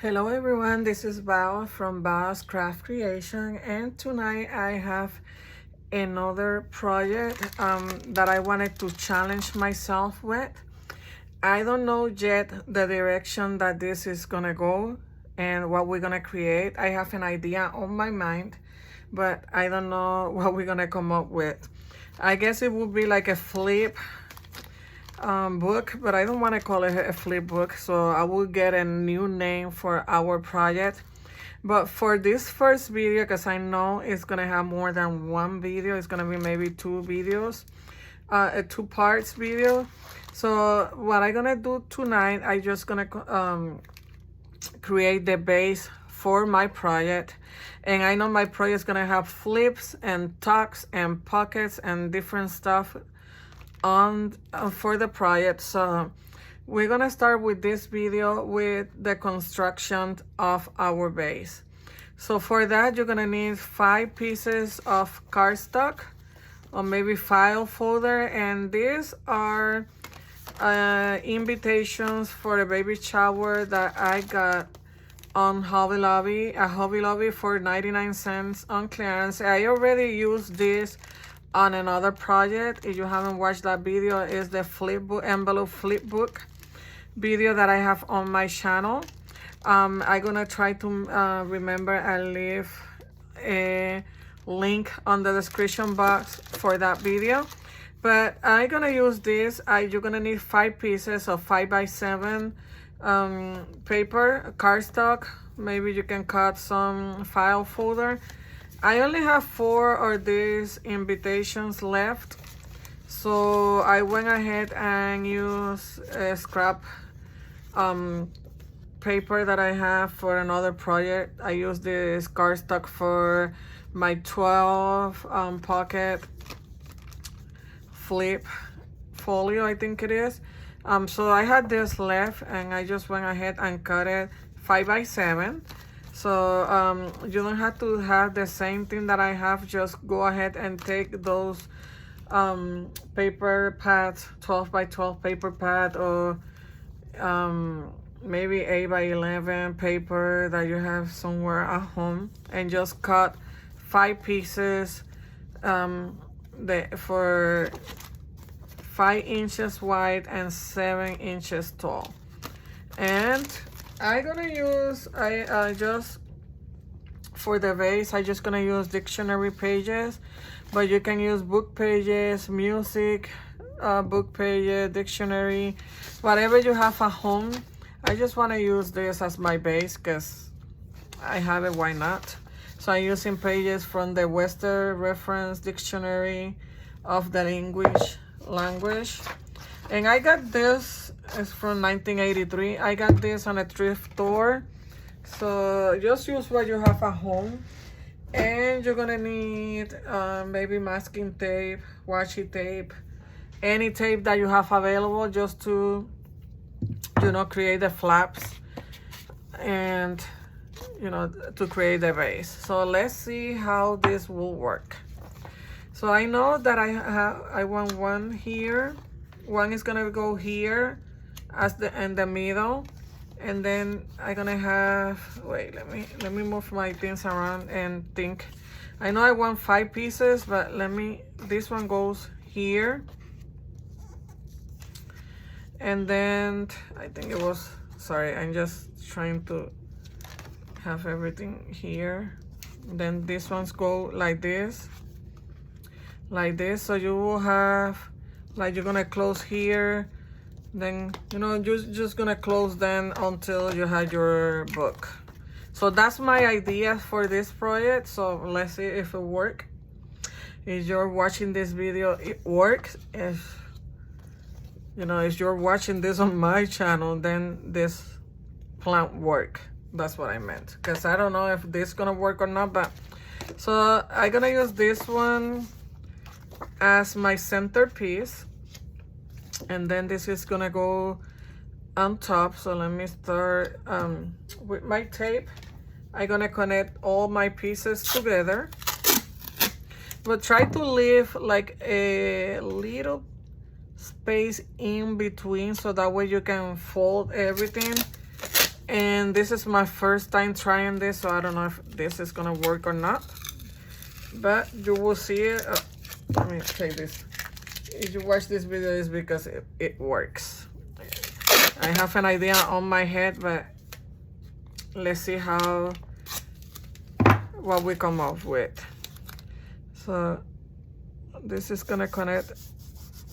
Hello everyone, this is Bao from Bao's Craft Creation, and tonight I have another project that I wanted to challenge myself with. I don't know yet the direction that this is gonna go and what we're gonna create. I have an idea on my mind, but I don't know what we're gonna come up with. I guess it would be like a flip book, but I don't want to call it a flip book, so I will get a new name for our project. But for this first video, because I know it's gonna have more than one video, it's gonna be maybe two videos, a two parts video. So what I'm gonna do tonight, I just gonna create the base for my project. And I know my project is gonna have flips and tucks and pockets and different stuff on for the project. So we're gonna start with this video with the construction of our base. So for that, you're gonna need 5 pieces of cardstock or maybe file folder, and these are invitations for a baby shower that I got on Hobby Lobby for 99 cents on clearance. I already used this on another project. If you haven't watched that video, is the flip book, envelope flip book video that I have on my channel. I'm gonna try to remember and leave a link on the description box for that video. But I'm gonna use this. You're gonna need 5 pieces of 5x7 paper, cardstock. Maybe you can cut some file folder. I only have 4 of these invitations left, so I went ahead and used a scrap paper that I have for another project. I used this cardstock for my 12 pocket flip folio, I think it is. So I had this left, and I just went ahead and cut it 5x7. So you don't have to have the same thing that I have. Just go ahead and take those paper pads, 12x12 paper pad, or maybe 8x11 paper that you have somewhere at home, and just cut 5 pieces for 5 inches wide and 7 inches tall. And I'm gonna use, just for the base, I'm just gonna use dictionary pages, but you can use book pages, music, book pages, dictionary, whatever you have at home. I just wanna use this as my base because I have it, why not? So I'm using pages from the Western Reference Dictionary of the English language. And I got this, it's from 1983. I got this on a thrift store. So just use what you have at home. And you're gonna need maybe masking tape, washi tape, any tape that you have available, just to, create the flaps and, to create the base. So let's see how this will work. So I know that I want one here. One is gonna go here as in the middle, and then I'm gonna have, wait, let me move my things around and think. I know I want 5 pieces, but this one goes here, and then I think it was, sorry, I'm just trying to have everything here. Then these ones go like this, so you will have, like, you're gonna close here, then just gonna close then until you have your book. So that's my idea for this project. So let's see if it works. If you're watching this video, it works. If you're watching this on my channel, then this plan work. That's what I meant, because I don't know if this is gonna work or not. But so I'm gonna use this one as my centerpiece, and then this is gonna go on top. So let me start with my tape. I'm gonna connect all my pieces together, but try to leave like a little space in between, so that way you can fold everything. And And this is my first time trying this, so I don't know if this is gonna work or not, but you will see it. Let me take this. If you watch this video, it's because it works. I have an idea on my head, but let's see what we come up with. So this is gonna connect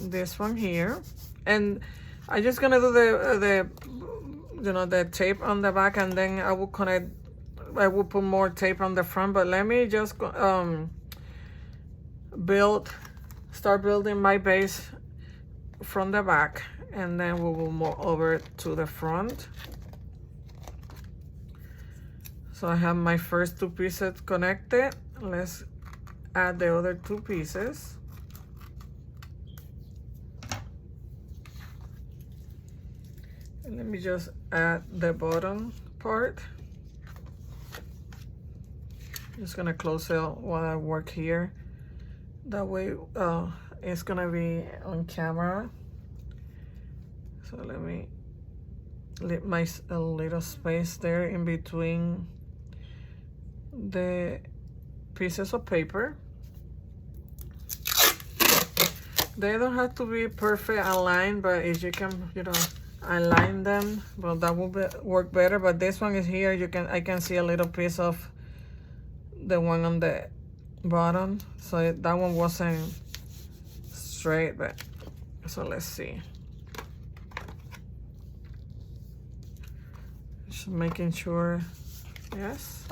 this one here, and I'm just gonna do the tape on the back, and then I will put more tape on the front. But let me just start building my base from the back, and then we will move over to the front. So I have my first two pieces connected. Let's add the other two pieces. And let me just add the bottom part. Just gonna close it while I work here. That way it's gonna be on camera. So let me leave a little space there in between the pieces of paper. They don't have to be perfect aligned, but if you can, align them, well, that will work better. But this one is here. I can see a little piece of the one on the bottom, so that one wasn't straight. But so let's see. Just making sure. Yes,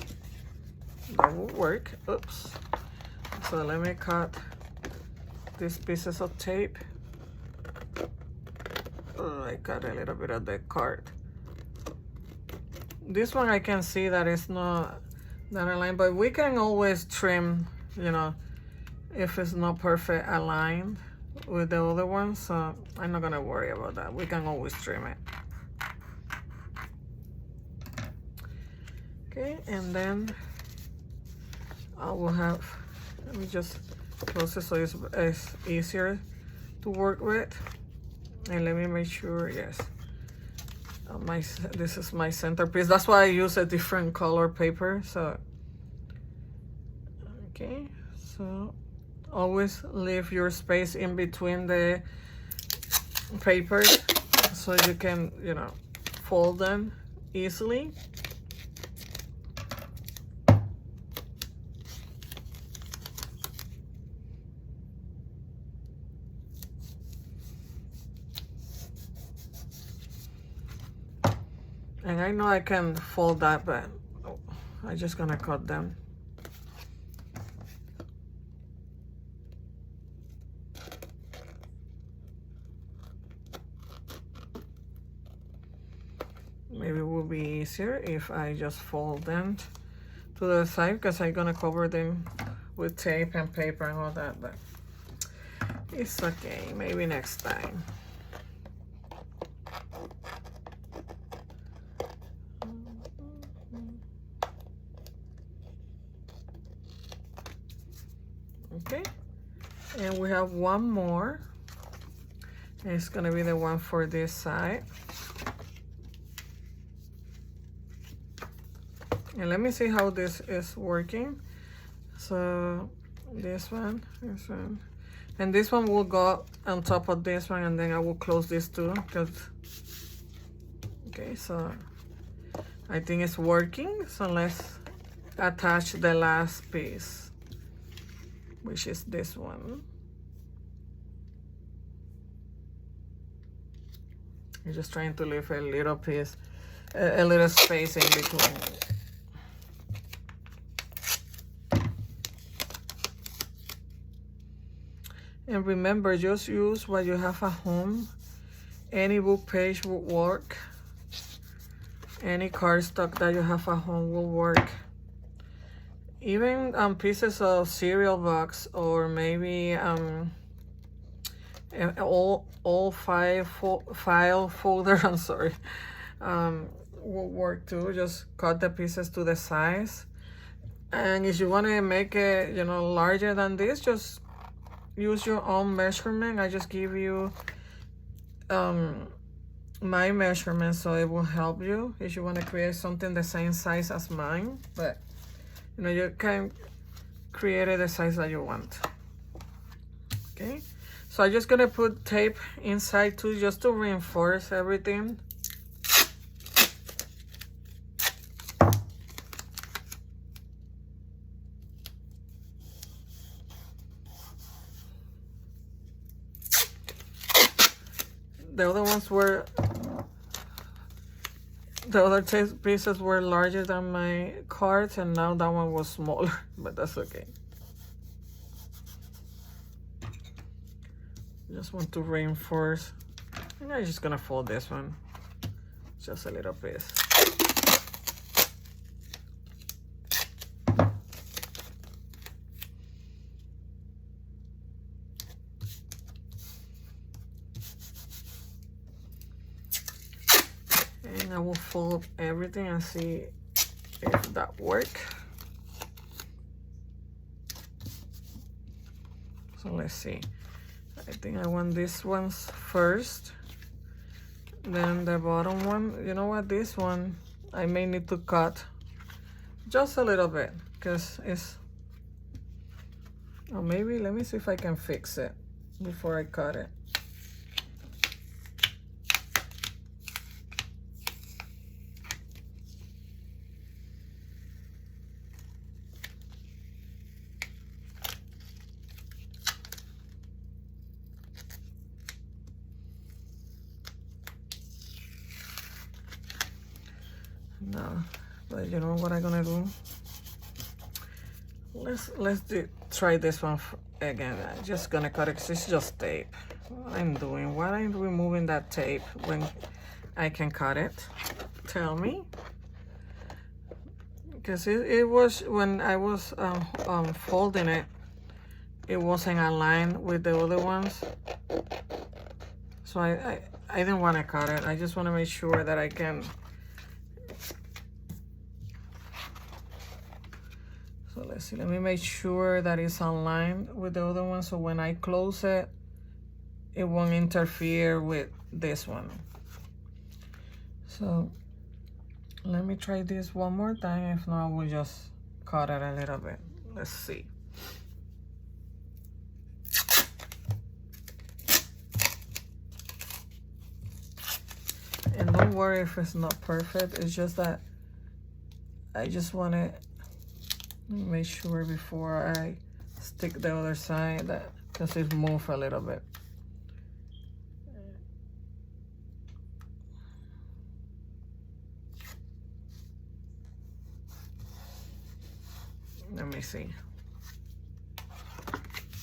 that will work. Oops. So let me cut these pieces of tape. Oh, I got a little bit of the card. This one I can see that it's not aligned, but we can always trim, if it's not perfect aligned with the other one. So I'm not gonna worry about that. We can always trim it. Okay, and then I will have, let me just close it so it's easier to work with. And let me make sure, yes, this is my centerpiece. That's why I use a different color paper. So okay, so always leave your space in between the papers so you can, fold them easily. And I know I can fold that, but I'm just gonna cut them. Maybe it will be easier if I just fold them to the side, because I'm gonna cover them with tape and paper and all that, but it's okay, maybe next time. Okay, and we have one more. It's gonna be the one for this side. And let me see how this is working. So this one, and this one will go on top of this one, and then I will close this too. Okay, so I think it's working. So let's attach the last piece, which is this one. I'm just trying to leave a little piece, a little space in between. And remember, just use what you have at home. Any book page will work. Any cardstock that you have at home will work. Even pieces of cereal box, or maybe all file folder, I'm sorry, will work too. Just cut the pieces to the size. And if you want to make it, larger than this, just use your own measurement. I just give you my measurement, so it will help you if you want to create something the same size as mine, but you know, you can create it the size that you want. Okay, so I'm just gonna put tape inside too, just to reinforce everything. The other ones were, the other tape pieces were larger than my cards, and now that one was smaller, but that's okay. Just want to reinforce. And I'm just gonna fold this one, just a little piece. And I will fold everything and see if that works. So let's see. I think I want these ones first, then the bottom one. You know what, this one I may need to cut just a little bit because it's, or maybe let me see if I can fix it before I cut it. No, but you know what I'm gonna do? Let's try this one again. I'm just gonna cut it because it's just tape. What I'm doing? Why am I removing that tape when I can cut it? Tell me. Because it was, when I was folding it, it wasn't aligned with the other ones. So I didn't want to cut it. I just want to make sure that I can. So let's see, let me make sure that it's aligned with the other one, so when I close it, it won't interfere with this one. So let me try this one more time. If not, we'll just cut it a little bit. Let's see. And don't worry if it's not perfect. It's just that I just want to make sure before I stick the other side that, because it's moved a little bit. Let me see.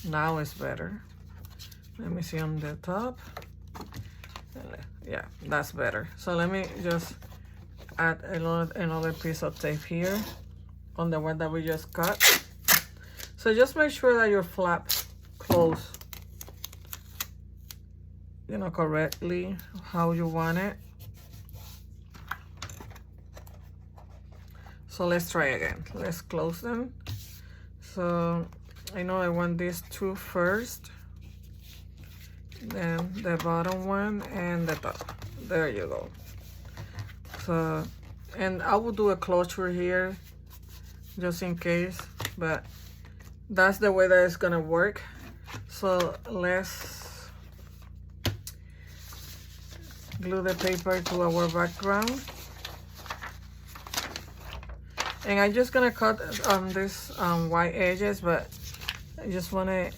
Now it's better. Let me see on the top. Yeah, that's better. So let me just add another piece of tape here on the one that we just cut. So just make sure that your flap close, you know, correctly how you want it. So let's try again. Let's close them. So I know I want these two first, then the bottom one and the top. There you go. So, and I will do a closure here just in case, but that's the way that it's gonna work. So let's glue the paper to our background. And I'm just gonna cut this white edges, but I just wanna,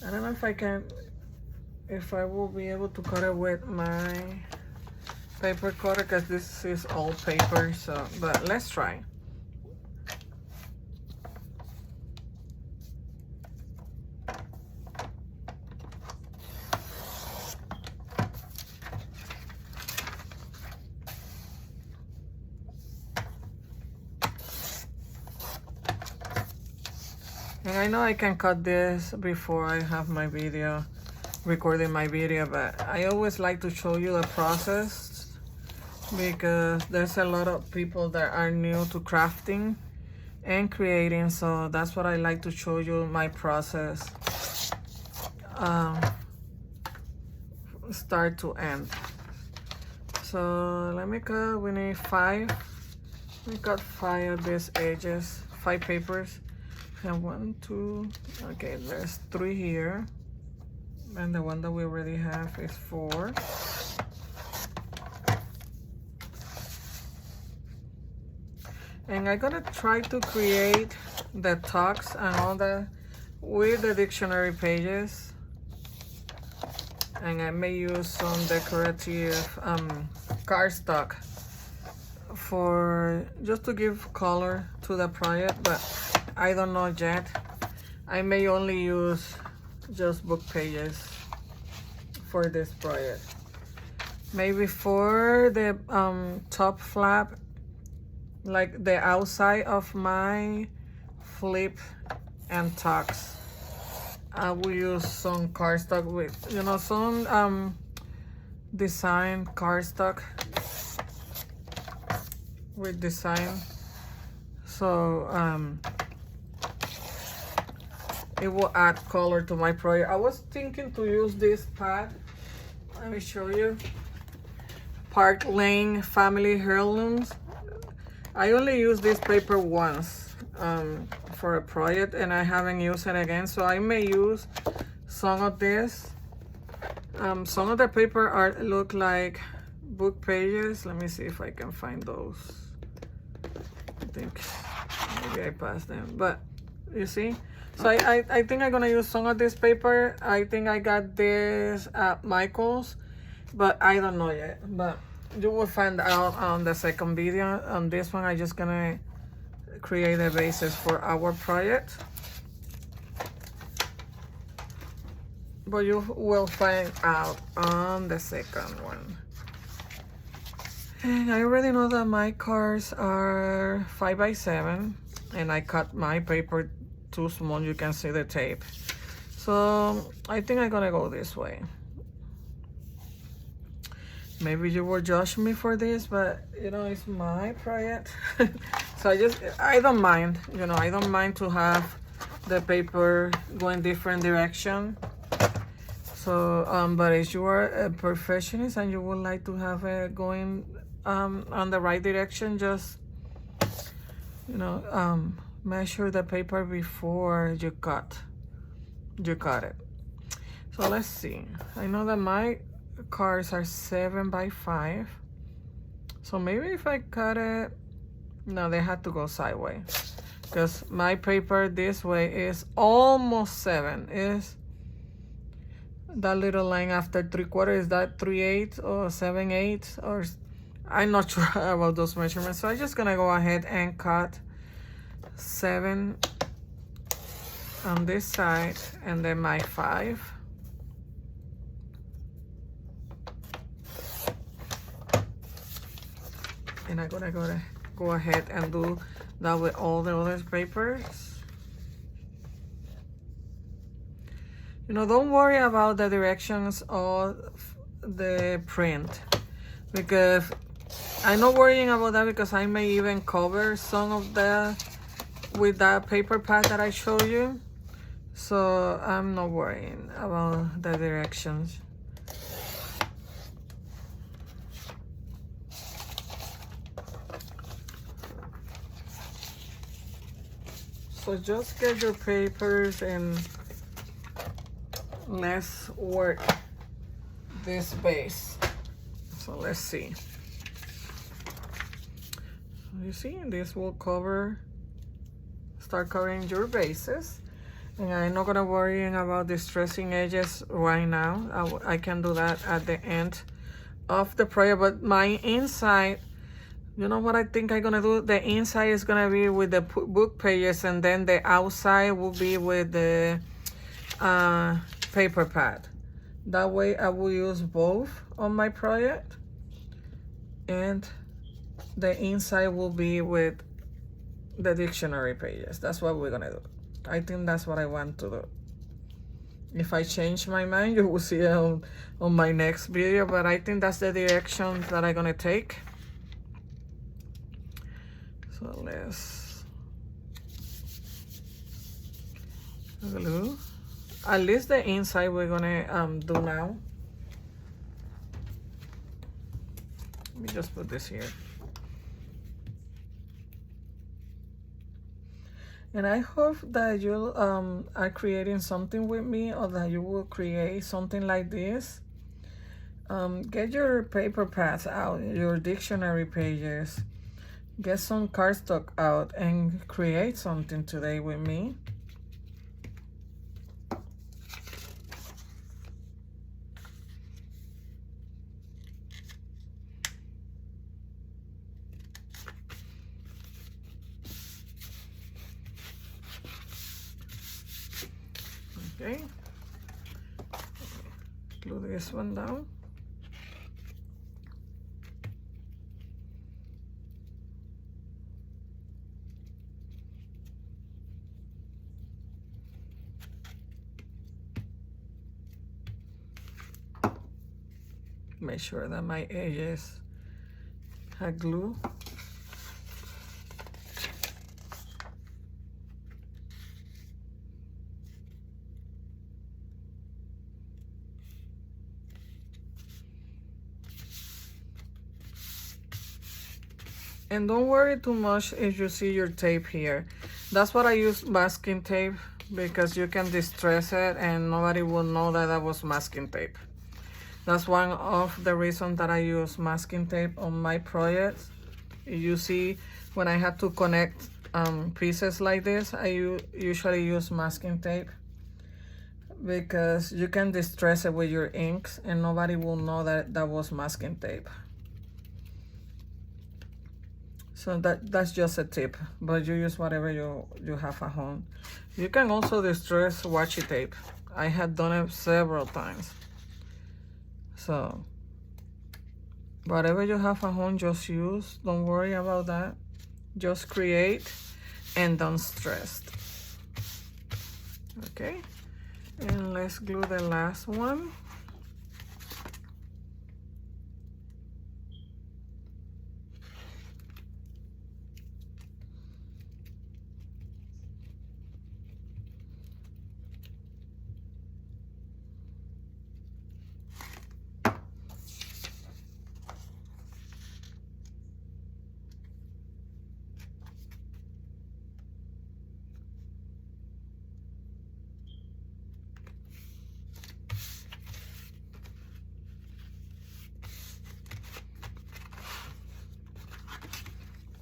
I don't know if I can, if I will be able to cut it with my paper cutter, because this is old paper. So, but let's try. And I know I can cut this before I have my video, recording my video, but I always like to show you the process because there's a lot of people that are new to crafting and creating, so that's what I like to show you, my process. start to end. So let me cut, we need 5. Let me cut 5 of these edges, 5 papers. And 1, 2, okay, there's 3 here. And the one that we already have is 4. And I'm gonna try to create the talks and all that with the dictionary pages. And I may use some decorative cardstock for just to give color to the project, but I don't know yet. I may only use just book pages for this project. Maybe for the top flap, like the outside of my flip and tucks, I will use some cardstock with, you know, some design cardstock with design. So it will add color to my project. I was thinking to use this pad. Let me show you. Park Lane Family Heirlooms. I only used this paper once for a project, and I haven't used it again, so I may use some of this. Some of the paper art look like book pages. Let me see if I can find those. I think maybe I passed them, but you see. So I think I'm gonna use some of this paper. I think I got this at Michael's, but I don't know yet. But you will find out on the second video. On this one, I'm just gonna create a basis for our project. But you will find out on the second one. And I already know that my cards are 5 by 7, and I cut my paper too small. You can see the tape. So I think I'm gonna go this way. Maybe you will judge me for this, but you know, it's my project. So I don't mind, you know, I don't mind to have the paper going different direction. So but if you are a perfectionist and you would like to have it going on the right direction, just, you know, measure the paper before you cut it. So let's see. I know that my cards are 7 by 5, so maybe if I cut it, no, they had to go sideways, because my paper this way is almost 7. Is that little line after 3/4, is that 3/8 or 7/8, or I'm not sure about those measurements. So I'm just gonna go ahead and cut 7 on this side, and then my 5. And I'm gonna go ahead and do that with all the other papers. You know, don't worry about the directions of the print, because I'm not worrying about that, because I may even cover some of the with that paper pad that I showed you. So I'm not worrying about the directions. So just get your papers and let's work this base. So let's see. You see, this will start covering your bases. And I'm not gonna worry about distressing edges right now. I can do that at the end of the project. But my inside, you know what I think I'm gonna do? The inside is gonna be with the book pages, and then the outside will be with the paper pad. That way I will use both on my project, and the inside will be with the dictionary pages. That's what we're gonna do. I think that's what I want to do. If I change my mind, you will see it on my next video, but I think that's the direction that I'm gonna take. So let's glue. At least the inside we're gonna do now. Let me just put this here. And I hope that you are creating something with me, or that you will create something like this. Get your paper pads out, your dictionary pages. Get some cardstock out and create something today with me. Okay, glue this one down. Make sure that my edges have glue. And don't worry too much if you see your tape here. That's what I use masking tape, because you can distress it and nobody will know that that was masking tape. That's one of the reasons that I use masking tape on my projects. You see, when I have to connect pieces like this, I usually use masking tape, because you can distress it with your inks and nobody will know that that was masking tape. So that's just a tip, but you use whatever you have at home. You can also distress washi tape. I have done it several times. So whatever you have at home, just use. Don't worry about that. Just create and don't stress. Okay, and let's glue the last one.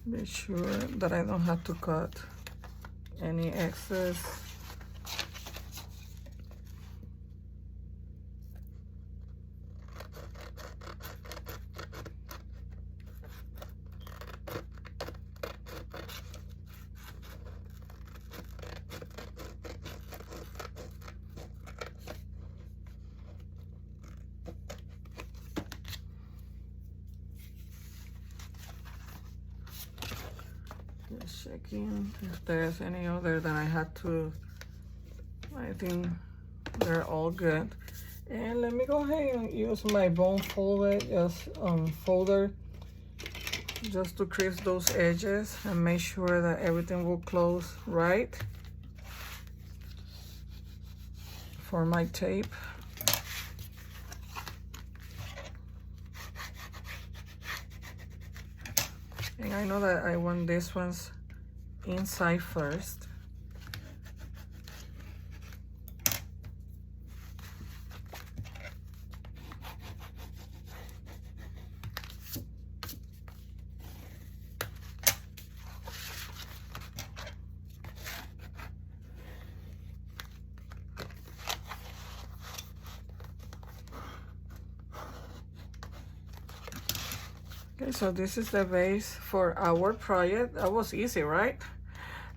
Make sure that I don't have to cut any excess. Just checking if there's any other that I had to. I think they're all good. And let me go ahead and use my bone folder, folder, just to crease those edges and make sure that everything will close right for my tape. And I know that I want these ones inside first. Okay, so this is the base for our project. That was easy, right?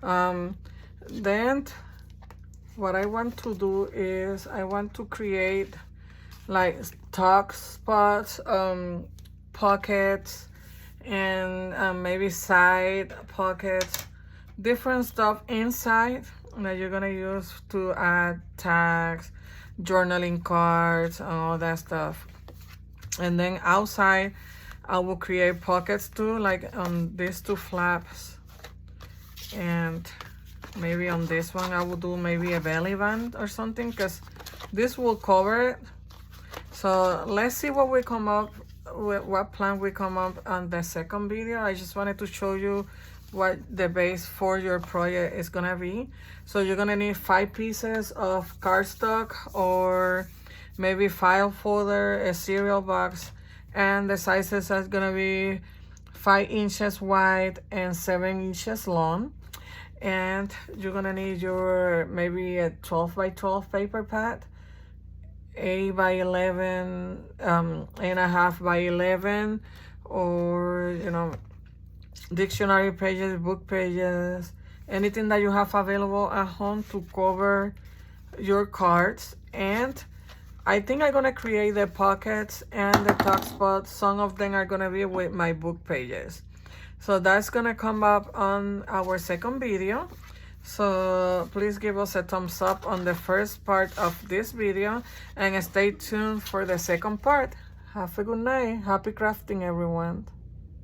Then what I want to do is I want to create like tuck spots, pockets, and maybe side pockets, different stuff inside that you're gonna use to add tags, journaling cards, and all that stuff. And then outside I will create pockets too, like on these two flaps, and maybe on this one I will do maybe a belly band or something, because this will cover it. So let's see what we come up what plan we come up on the second video. I just wanted to show you what the base for your project is gonna be. So you're gonna need 5 pieces of cardstock, or maybe file folder, a cereal box, and the sizes are gonna be 5 inches wide and 7 inches long. And you're gonna need your maybe a 12 by 12 paper pad, 8 by 11 and a half by 11, or you know, dictionary pages, book pages, anything that you have available at home to cover your cards. And I think I'm gonna create the pockets and the top spots. Some of them are gonna be with my book pages. So that's gonna come up on our second video. So please give us a thumbs up on the first part of this video and stay tuned for the second part. Have a good night. Happy crafting, everyone.